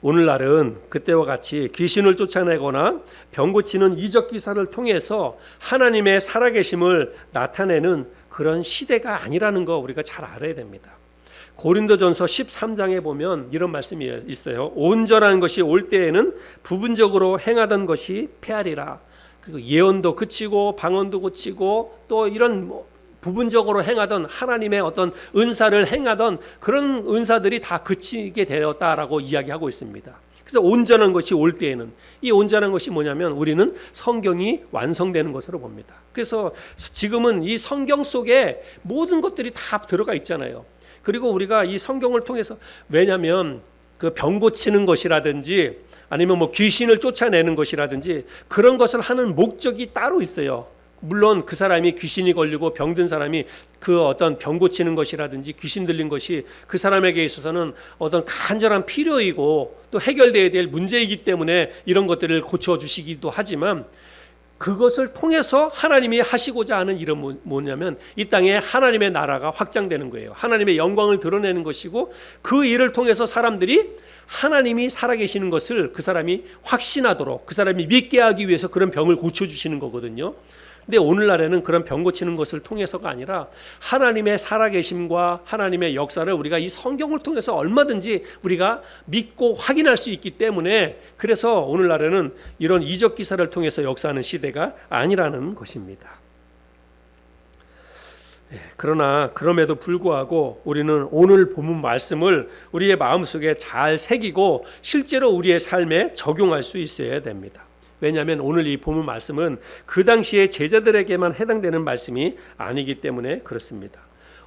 S1: 오늘날은 그때와 같이 귀신을 쫓아내거나 병 고치는 이적 기사를 통해서 하나님의 살아계심을 나타내는 그런 시대가 아니라는 거 우리가 잘 알아야 됩니다. 고린도전서 13장에 보면 이런 말씀이 있어요. 온전한 것이 올 때에는 부분적으로 행하던 것이 폐하리라. 그리고 예언도 그치고 방언도 그치고 또 이런 부분적으로 행하던 하나님의 어떤 은사를 행하던 그런 은사들이 다 그치게 되었다라고 이야기하고 있습니다. 그래서 온전한 것이 올 때에는 이 온전한 것이 뭐냐면 우리는 성경이 완성되는 것으로 봅니다. 그래서 지금은 이 성경 속에 모든 것들이 다 들어가 있잖아요. 그리고 우리가 이 성경을 통해서 왜냐하면 그 병 고치는 것이라든지 아니면 뭐 귀신을 쫓아내는 것이라든지 그런 것을 하는 목적이 따로 있어요. 물론 그 사람이 귀신이 걸리고 병든 사람이 그 어떤 병 고치는 것이라든지 귀신 들린 것이 그 사람에게 있어서는 어떤 간절한 필요이고 또 해결돼야 될 문제이기 때문에 이런 것들을 고쳐주시기도 하지만 그것을 통해서 하나님이 하시고자 하는 일은 뭐냐면 이 땅에 하나님의 나라가 확장되는 거예요. 하나님의 영광을 드러내는 것이고 그 일을 통해서 사람들이 하나님이 살아계시는 것을 그 사람이 확신하도록 그 사람이 믿게 하기 위해서 그런 병을 고쳐주시는 거거든요. 근데 오늘날에는 그런 병 고치는 것을 통해서가 아니라 하나님의 살아계심과 하나님의 역사를 우리가 이 성경을 통해서 얼마든지 우리가 믿고 확인할 수 있기 때문에 그래서 오늘날에는 이런 이적 기사를 통해서 역사하는 시대가 아니라는 것입니다. 그러나 그럼에도 불구하고 우리는 오늘 본문 말씀을 우리의 마음속에 잘 새기고 실제로 우리의 삶에 적용할 수 있어야 됩니다. 왜냐하면 오늘 이 본문 말씀은 그 당시에 제자들에게만 해당되는 말씀이 아니기 때문에 그렇습니다.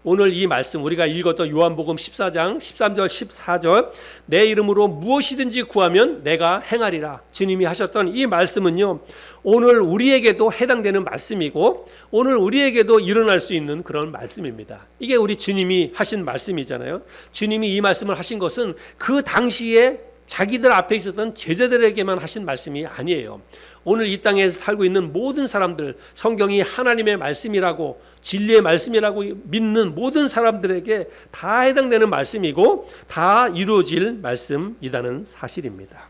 S1: 오늘 이 말씀 우리가 읽었던 요한복음 14장 13절 14절 내 이름으로 무엇이든지 구하면 내가 행하리라 주님이 하셨던 이 말씀은요 오늘 우리에게도 해당되는 말씀이고 오늘 우리에게도 일어날 수 있는 그런 말씀입니다. 이게 우리 주님이 하신 말씀이잖아요. 주님이 이 말씀을 하신 것은 그 당시에 자기들 앞에 있었던 제자들에게만 하신 말씀이 아니에요. 오늘 이 땅에 살고 있는 모든 사람들 성경이 하나님의 말씀이라고 진리의 말씀이라고 믿는 모든 사람들에게 다 해당되는 말씀이고 다 이루어질 말씀이라는 사실입니다.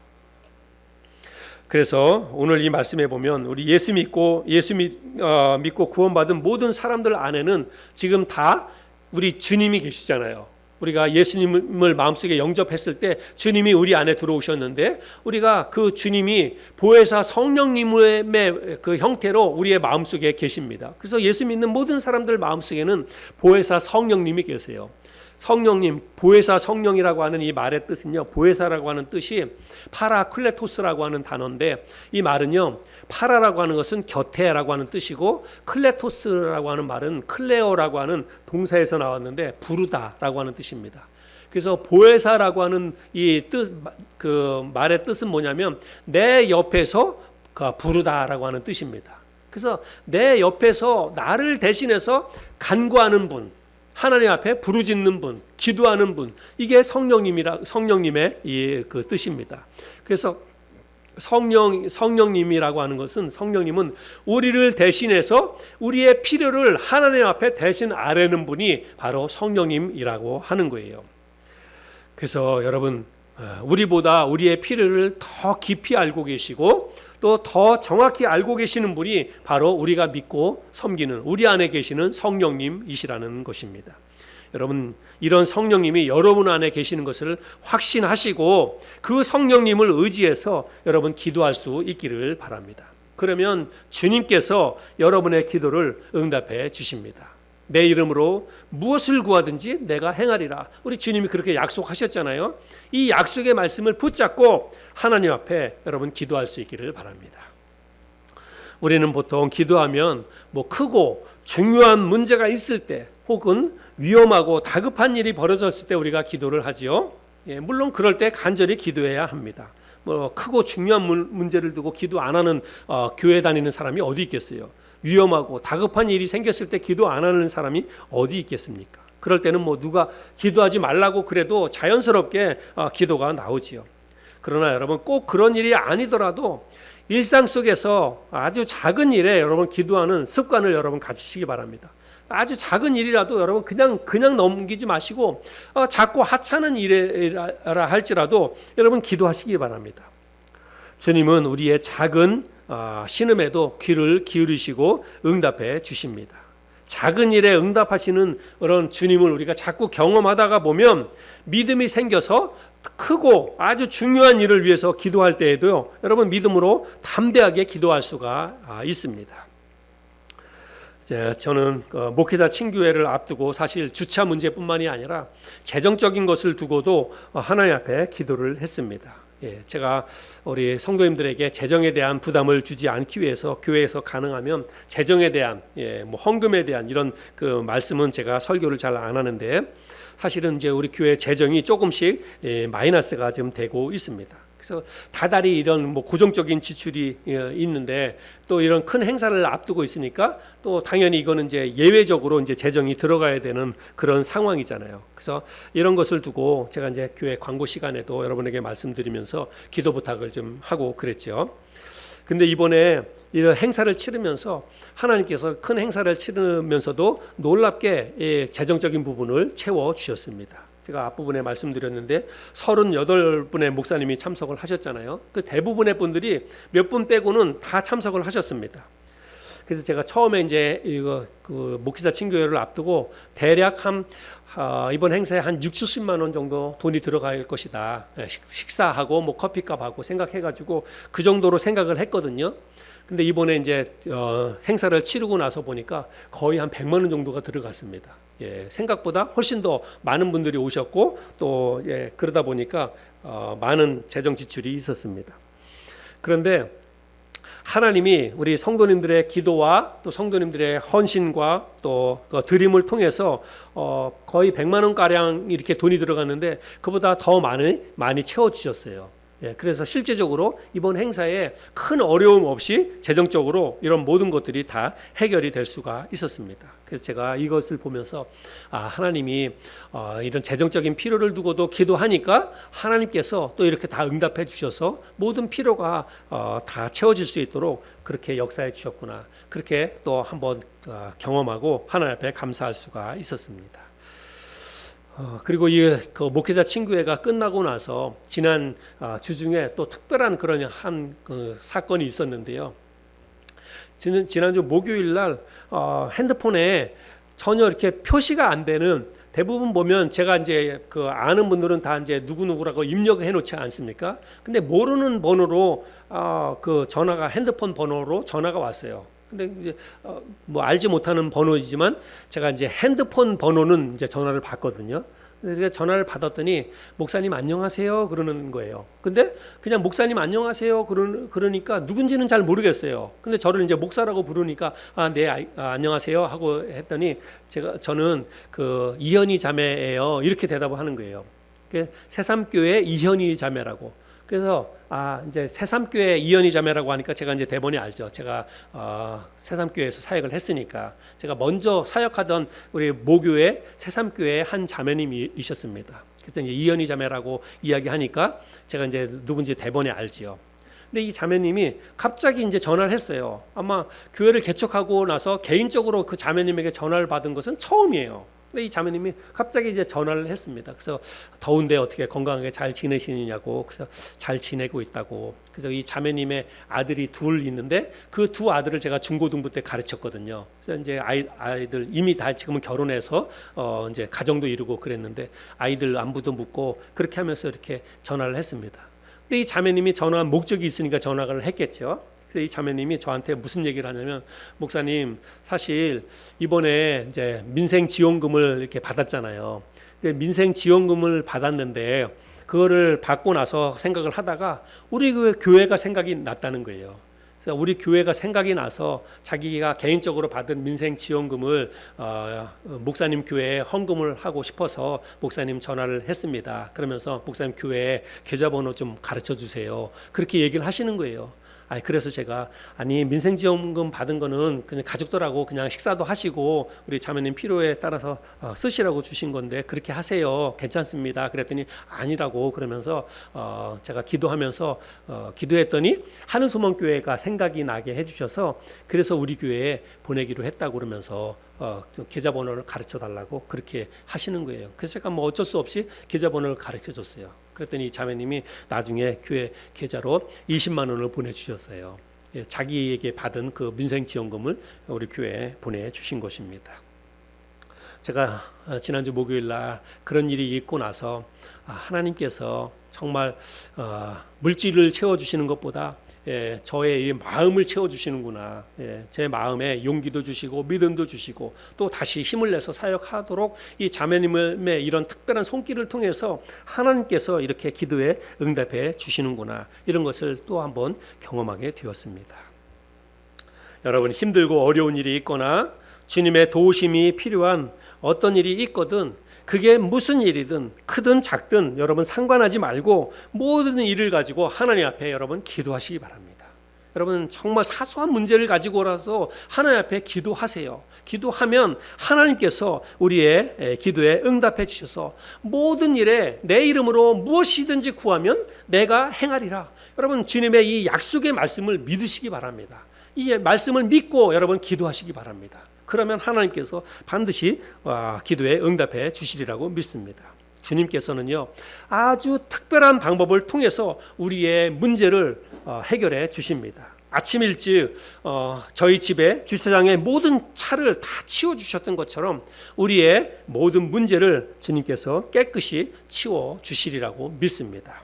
S1: 그래서 오늘 이 말씀에 보면 우리 예수 믿고 구원받은 모든 사람들 안에는 지금 다 우리 주님이 계시잖아요. 우리가 예수님을 마음속에 영접했을 때 주님이 우리 안에 들어오셨는데 우리가 그 주님이 보혜사 성령님의 그 형태로 우리의 마음속에 계십니다. 그래서 예수 믿는 모든 사람들 마음속에는 보혜사 성령님이 계세요. 성령님, 보혜사 성령이라고 하는 이 말의 뜻은요, 보혜사라고 하는 뜻이 파라클레토스라고 하는 단어인데 이 말은요, 파라라고 하는 것은 곁에라고 하는 뜻이고 클레토스라고 하는 말은 클레어라고 하는 동사에서 나왔는데 부르다라고 하는 뜻입니다. 그래서 보혜사라고 하는 이 뜻, 그 말의 뜻은 뭐냐면 내 옆에서 부르다라고 하는 뜻입니다. 그래서 내 옆에서 나를 대신해서 간구하는 분, 하나님 앞에 부르짖는 분, 기도하는 분, 이게 성령님의 이 그 뜻입니다. 그래서 성령님이라고 하는 것은, 성령님은 우리를 대신해서 우리의 필요를 하나님 앞에 대신 아뢰는 분이 바로 성령님이라고 하는 거예요. 그래서 여러분, 우리보다 우리의 필요를 더 깊이 알고 계시고 또 더 정확히 알고 계시는 분이 바로 우리가 믿고 섬기는 우리 안에 계시는 성령님이시라는 것입니다. 여러분, 이런 성령님이 여러분 안에 계시는 것을 확신하시고 그 성령님을 의지해서 여러분 기도할 수 있기를 바랍니다. 그러면 주님께서 여러분의 기도를 응답해 주십니다. 내 이름으로 무엇을 구하든지 내가 행하리라. 우리 주님이 그렇게 약속하셨잖아요. 이 약속의 말씀을 붙잡고 하나님 앞에 여러분 기도할 수 있기를 바랍니다. 우리는 보통 기도하면 뭐 크고 중요한 문제가 있을 때 혹은 위험하고 다급한 일이 벌어졌을 때 우리가 기도를 하지요. 물론 그럴 때 간절히 기도해야 합니다. 뭐 크고 중요한 문제를 두고 기도 안 하는 교회 다니는 사람이 어디 있겠어요. 위험하고 다급한 일이 생겼을 때 기도 안 하는 사람이 어디 있겠습니까? 그럴 때는 뭐 누가 기도하지 말라고 그래도 자연스럽게 기도가 나오지요. 그러나 여러분, 꼭 그런 일이 아니더라도 일상 속에서 아주 작은 일에 여러분 기도하는 습관을 여러분 가지시기 바랍니다. 아주 작은 일이라도 여러분 그냥 넘기지 마시고 작고 하찮은 일이라 할지라도 여러분 기도하시기 바랍니다. 주님은 우리의 작은 신음에도 귀를 기울이시고 응답해 주십니다. 작은 일에 응답하시는 그런 주님을 우리가 자꾸 경험하다가 보면 믿음이 생겨서 크고 아주 중요한 일을 위해서 기도할 때에도요, 여러분 믿음으로 담대하게 기도할 수가 있습니다. 저는 목회자 친교회를 앞두고 사실 주차 문제뿐만이 아니라 재정적인 것을 두고도 하나님 앞에 기도를 했습니다. 제가 우리 성도님들에게 재정에 대한 부담을 주지 않기 위해서 교회에서 가능하면 재정에 대한 뭐 헌금에 대한 이런 그 말씀은 제가 설교를 잘 안 하는데, 사실은 이제 우리 교회 재정이 조금씩 마이너스가 지금 되고 있습니다. 그래서 다달이 이런 뭐 고정적인 지출이 있는데 또 이런 큰 행사를 앞두고 있으니까 또 당연히 이거는 이제 예외적으로 이제 재정이 들어가야 되는 그런 상황이잖아요. 그래서 이런 것을 두고 제가 이제 교회 광고 시간에도 여러분에게 말씀드리면서 기도 부탁을 좀 하고 그랬죠. 근데 이번에 이런 행사를 치르면서 하나님께서 큰 행사를 치르면서도 놀랍게 재정적인 부분을 채워 주셨습니다. 제가 앞부분에 말씀드렸는데 38분의 목사님이 참석을 하셨잖아요. 그 대부분의 분들이 몇 분 빼고는 다 참석을 하셨습니다. 그래서 제가 처음에 이제 그 목회자 친교회를 앞두고 대략 이번 행사에 한 60~70만 원 정도 돈이 들어갈 것이다. 식사하고 뭐 커피값하고 생각해가지고 그 정도로 생각을 했거든요. 근데 이번에 이제 행사를 치르고 나서 보니까 거의 한 100만 원 정도가 들어갔습니다. 생각보다 훨씬 더 많은 분들이 오셨고 또 그러다 보니까 많은 재정 지출이 있었습니다. 그런데 하나님이 우리 성도님들의 기도와 또 성도님들의 헌신과 또 드림을 통해서 거의 100만 원 가량 이렇게 돈이 들어갔는데 그보다 더 많이 채워 주셨어요. 그래서 실제적으로 이번 행사에 큰 어려움 없이 재정적으로 이런 모든 것들이 다 해결이 될 수가 있었습니다. 그래서 제가 이것을 보면서 하나님이 이런 재정적인 필요를 두고도 기도하니까 하나님께서 또 이렇게 다 응답해 주셔서 모든 필요가 다 채워질 수 있도록 그렇게 역사해 주셨구나. 그렇게 또 한번 경험하고 하나님 앞에 감사할 수가 있었습니다. 그리고 그 목회자 친구회가 끝나고 나서 지난 주중에 또 특별한 그런 그 사건이 있었는데요. 지난주 목요일 날 핸드폰에 전혀 이렇게 표시가 안 되는, 대부분 보면 제가 이제 그 아는 분들은 다 이제 누구누구라고 입력해 놓지 않습니까? 근데 모르는 번호로 그 전화가, 핸드폰 번호로 전화가 왔어요. 근데 이제 뭐 알지 못하는 번호이지만 제가 이제 핸드폰 번호는 이제 전화를 받거든요. 그래서 전화를 받았더니 목사님 안녕하세요 그러는 거예요. 근데 그냥 목사님 안녕하세요 그러니까 누군지는 잘 모르겠어요. 근데 저를 이제 목사라고 부르니까 네 안녕하세요 하고 했더니 저는 그 이현희 자매예요 이렇게 대답을 하는 거예요. 새삼교회 이현희 자매라고. 그래서 이제 새삼교회 이현희 자매라고 하니까 제가 이제 대번에 알죠. 제가 새삼교회에서 사역을 했으니까 제가 먼저 사역하던 우리 모교회 새삼교회 한 자매님이셨습니다. 그래서 이제 이현희 자매라고 이야기하니까 제가 이제 누군지 대번에 알지요. 근데 이 자매님이 갑자기 이제 전화를 했어요. 아마 교회를 개척하고 나서 개인적으로 그 자매님에게 전화를 받은 것은 처음이에요. 근데 이 자매님이 갑자기 이제 전화를 했습니다. 그래서 더운데 어떻게 건강하게 잘 지내시느냐고, 그래서 잘 지내고 있다고. 그래서 이 자매님의 아들이 둘 있는데 그 두 아들을 제가 중고등부 때 가르쳤거든요. 그래서 이제 아이들 이미 다 지금은 결혼해서 이제 가정도 이루고 그랬는데 아이들 안부도 묻고 그렇게 하면서 이렇게 전화를 했습니다. 근데 이 자매님이 전화한 목적이 있으니까 전화를 했겠죠. 그래서 이 자매님이 저한테 무슨 얘기를 하냐면, 목사님, 사실 이번에 이제 민생 지원금을 이렇게 받았잖아요. 민생 지원금을 받았는데 그거를 받고 나서 생각을 하다가 우리 교회가 생각이 났다는 거예요. 그래서 우리 교회가 생각이 나서 자기가 개인적으로 받은 민생 지원금을 목사님 교회에 헌금을 하고 싶어서 목사님 전화를 했습니다. 그러면서 목사님 교회 계좌번호 좀 가르쳐 주세요. 그렇게 얘기를 하시는 거예요. 그래서 제가 민생지원금 받은 거는 그냥 가족들하고 그냥 식사도 하시고 우리 자매님 필요에 따라서 쓰시라고 주신 건데 그렇게 하세요. 괜찮습니다. 그랬더니 아니라고 그러면서 제가 기도하면서 기도했더니 하늘소망교회가 생각이 나게 해주셔서 그래서 우리 교회에 보내기로 했다고 그러면서 계좌번호를 가르쳐 달라고 그렇게 하시는 거예요. 그래서 제가 뭐 어쩔 수 없이 계좌번호를 가르쳐 줬어요. 그랬더니 자매님이 나중에 교회 계좌로 20만 원을 보내주셨어요. 자기에게 받은 그 민생지원금을 우리 교회에 보내주신 것입니다. 제가 지난주 목요일 날 그런 일이 있고 나서 하나님께서 정말 물질을 채워주시는 것보다 저의 이 마음을 채워주시는구나. 제 마음에 용기도 주시고 믿음도 주시고 또 다시 힘을 내서 사역하도록 이 자매님의 이런 특별한 손길을 통해서 하나님께서 이렇게 기도에 응답해 주시는구나. 이런 것을 또 한번 경험하게 되었습니다. 여러분, 힘들고 어려운 일이 있거나 주님의 도우심이 필요한 어떤 일이 있거든 그게 무슨 일이든 크든 작든 여러분 상관하지 말고 모든 일을 가지고 하나님 앞에 여러분 기도하시기 바랍니다. 여러분 정말 사소한 문제를 가지고라서 하나님 앞에 기도하세요. 기도하면 하나님께서 우리의 기도에 응답해 주셔서 모든 일에 내 이름으로 무엇이든지 구하면 내가 행하리라. 여러분 주님의 이 약속의 말씀을 믿으시기 바랍니다. 이 말씀을 믿고 여러분 기도하시기 바랍니다. 그러면 하나님께서 반드시 기도에 응답해 주시리라고 믿습니다. 주님께서는요 아주 특별한 방법을 통해서 우리의 문제를 해결해 주십니다. 아침 일찍 저희 집에 주차장의 모든 차를 다 치워주셨던 것처럼 우리의 모든 문제를 주님께서 깨끗이 치워주시리라고 믿습니다.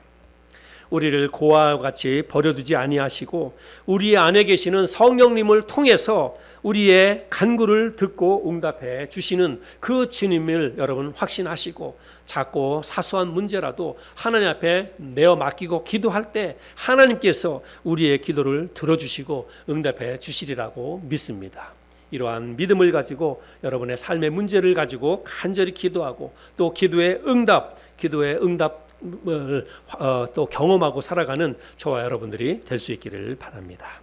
S1: 우리를 고아와 같이 버려두지 아니하시고 우리 안에 계시는 성령님을 통해서 우리의 간구를 듣고 응답해 주시는 그 주님을 여러분 확신하시고 작고 사소한 문제라도 하나님 앞에 내어 맡기고 기도할 때 하나님께서 우리의 기도를 들어주시고 응답해 주시리라고 믿습니다. 이러한 믿음을 가지고 여러분의 삶의 문제를 가지고 간절히 기도하고 또 기도의 응답을 또 경험하고 살아가는 저와 여러분들이 될 수 있기를 바랍니다.